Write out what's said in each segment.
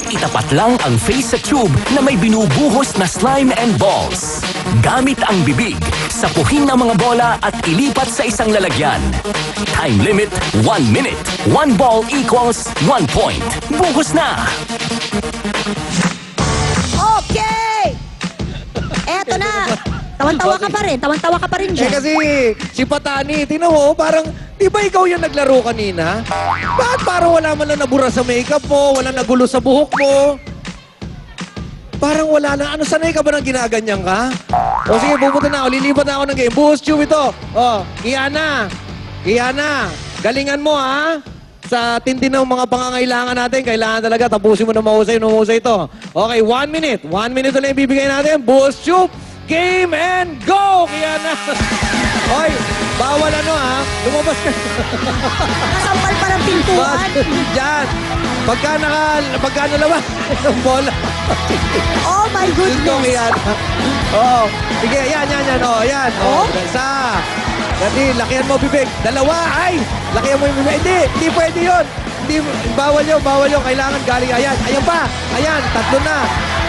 itapat lang ang face sa tube na may binubuhos na slime and balls. Gamit ang bibig, sapuhin ang mga bola at ilipat sa isang lalagyan. Time limit, 1 minute. 1 ball equals 1 point. Buhos na! Okay! Eto na! Tawan-tawa ka pa rin. Tawan-tawa ka pa rin dyan. kasi si Patani, tingnan mo, parang, di ba ikaw yung naglaro kanina? Bakit parang wala man lang nabura sa makeup mo, wala nagulo sa buhok mo? Parang wala na. Ano, sanay ka ba nang ginaganyan ka? O sige, pupunta na ako. Lilipat na ako ng game. Buhos tube ito. O, Kiana. Kiana, galingan mo ha. Sa tindi ng mga pangangailangan natin, kailangan talaga tapusin mo na mahusay ito. Okay, 1 minute. 1 minute ulit ibibigay natin. Buhos tube. Game and go! Kiana! Hoy, bawal ano ha? Lumabas ka. Kasampal pa ng pintuan. Diyan. Pagka nalawa ng bola. Oh my Diyos ko, goodness. Kiana. Oo. Sige, yan. Oh, yan. Oh, isa. Dati, lakihan mo bibig. Dalawa. Ay! Lakihan mo yung bibig. Hindi pwede yun. Hindi, bawal yun. Kailangan galing. Ayan pa. Ayan, 3 na.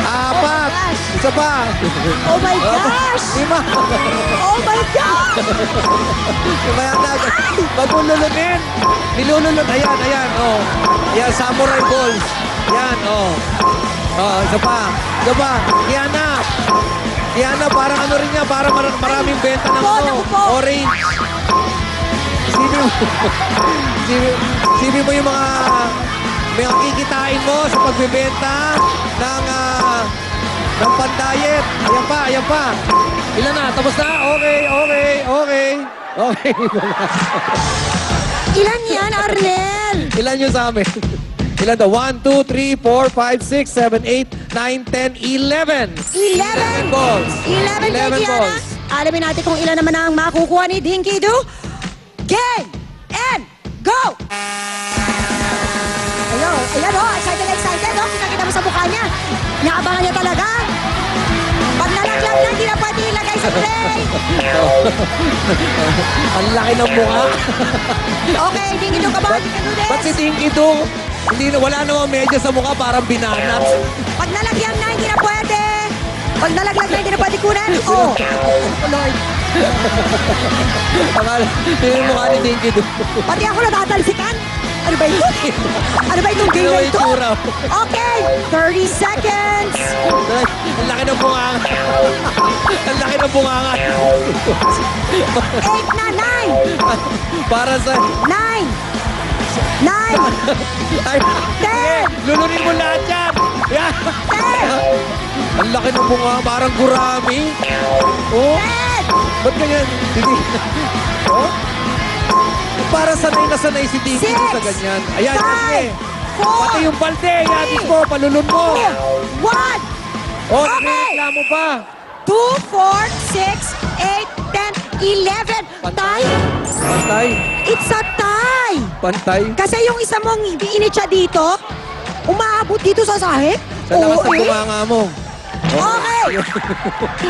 4. Isa pa. Oh my gosh! 5. Oh my gosh! Kumaya na. Maglulunin. Nilulunod. Ayan. Oh. Ayan, samurai balls. Yan, oh. Oh, isa pa. Kiana, parang ano rin niya, parang maraming benta ng Naku po. orange. Sipin mo yung mga kikitain mo sa pagbebenta ng pandayet. Ayan pa. Ilan na? Tapos na? Okay. Ilan yan, Arnel? Ilan yun sa amin? Ilan daw? 1, 2, 3, 4, 5, 6, 7, 8, 9, 10, 11. 11 balls. 11 kay Kiana. Alamin natin kung ilan naman ang makukuha ni Dinky Do. Game and go! Ayan o, excited o. Kita mo sa mukha niya. Naabangan niya talaga. Pag nalaglag na, hindi na pwede ilagay sa play. Ang laki ng mukha. Okay, Dinky Do, come on, you can do Ba't si this. Dinky Do? Wala namang medya sa mukha, parang binana. Pag nalagyan na, hindi na pwede. Pag nalaglag na, hindi na pwede kunan. Oh, Lord. Yung mukha ni Dinky Do. Pati ako natatalsikan. Ano ba ito? Ano ba itong game na ito? Itsura. Okay, 30 seconds. Ang laki ng bunganga. Ang laki ng bunganga. 8 na, 9. Para sa... 9. 9. Ay, 10. lulunin mo lahat yan. Yan. 10. Ang laki ng bunganga. Parang gurami. Oh, 10. ba't ganyan? Hindi. Oh? Para sanay na sanay si Dinky Do sa ganyan. Ayan, kasi. 4. Pati yung balde. Yatis mo, palulun mo. 1. Oh, Okay. reklamo pa. 2, 4, 6, 8, 10, 11. Tie? Pantay. It's a tie. Pantay. Kasi yung isa mong initsa dito, umaabot dito sa sahig. Sa lakas ng Oo, eh. bunganga mo. Okay.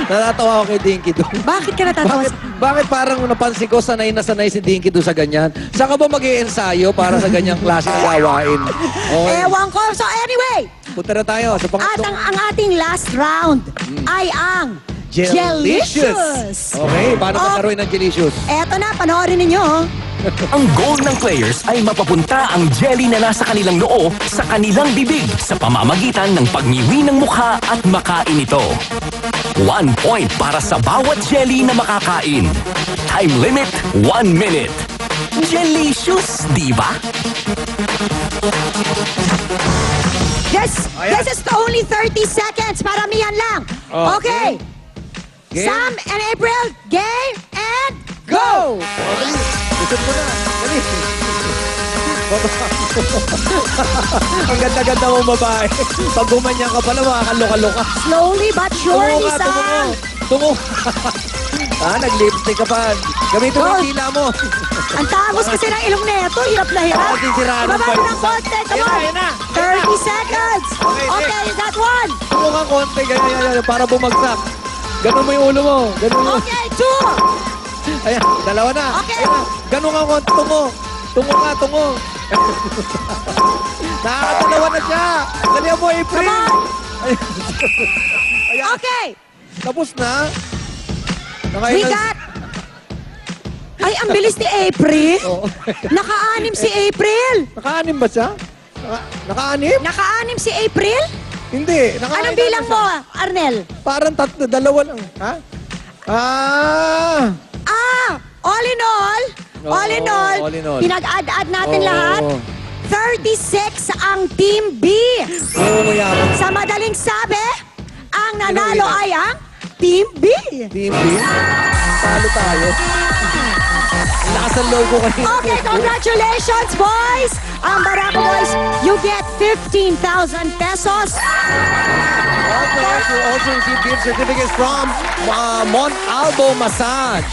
Natatawa ako kay Dinky Do. Bakit ka natatawa? Bakit parang napansin ko sanay na sanay si Dinky Do sa ganyan? Saan ka ba mag-i-ensayo para sa ganyang klase ng gawain? Okay. Ewan ko. So anyway, Punta na tayo sa at pangatlong... ang ating last round ay ang Jelicious. Okay, paano pagkaroon ng Jelicious? Eto na, panoorin ninyo. Ang goal ng players ay mapapunta ang jelly na nasa kanilang noo sa kanilang bibig sa pamamagitan ng pagniwi ng mukha at makain ito. 1 point para sa bawat jelly na makakain. Time limit, 1 minute. Jelicious, di ba? Yes, Ayan. this is only 30 seconds. Paramihan lang. Okay. Game. Sam and April, game and Go! Okay, isip mo na. Dali. Ang ganda-ganda mo babae. Pag gumanyan ka pala, makakaloka-loka. slowly but surely, Sam. Tungo. Nag-lipstick ka pa. Gamitin mo Oh. yung tila mo. Ang tangos kasi ng ilong neto. Hirap na hirap. Sisiraan ng Ibaba mo five. ng konti. Come on. Ayan na. 30 seconds. Okay, Okay, that one. Tungo ka konti. Ganyan, para bumagsak. Ganun mo yung ulo mo. Ganun mo. Okay, 2. Ayan, dalawa na. Okay. Ayan na. Ganun ka konti. Tungo. Tungo ka, tungo. Nakakadalawa na siya. Dali mo, April. Come on. Ayan. Okay. Tapos na. We got... Ay, ang bilis ni April. Oo. Naka-anim si April. Naka-anim ba siya? Naka-anim? Naka-anim si April? Hindi. Anong bilang mo, Arnel? Parang dalawa lang. Ha? All in all, Oo, all in all. pinag-add-add natin Oo. lahat. 36 ang Team B. Oo, yaman. Sa madaling sabi, ang nanalo ay ang Team B. Team B. Talo tayo. Ang lakas ng logo kanina. Okay, congratulations, boys! Ang Barako Boys, you get 15,000 pesos. Okay, you also receive gift certificates from Mont Albo Massage.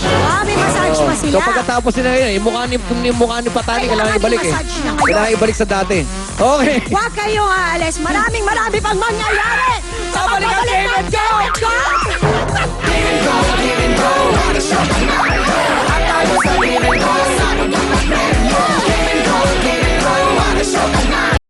May massage pa sila. So pagkatapos nila yun, yung mukha ni Patani, Ay, kailangan ibalik eh. massage na ngayon. Kailangan ibalik sa dati. Okay. Huwag kayong aalis. Maraming pang mangyayari. Babalik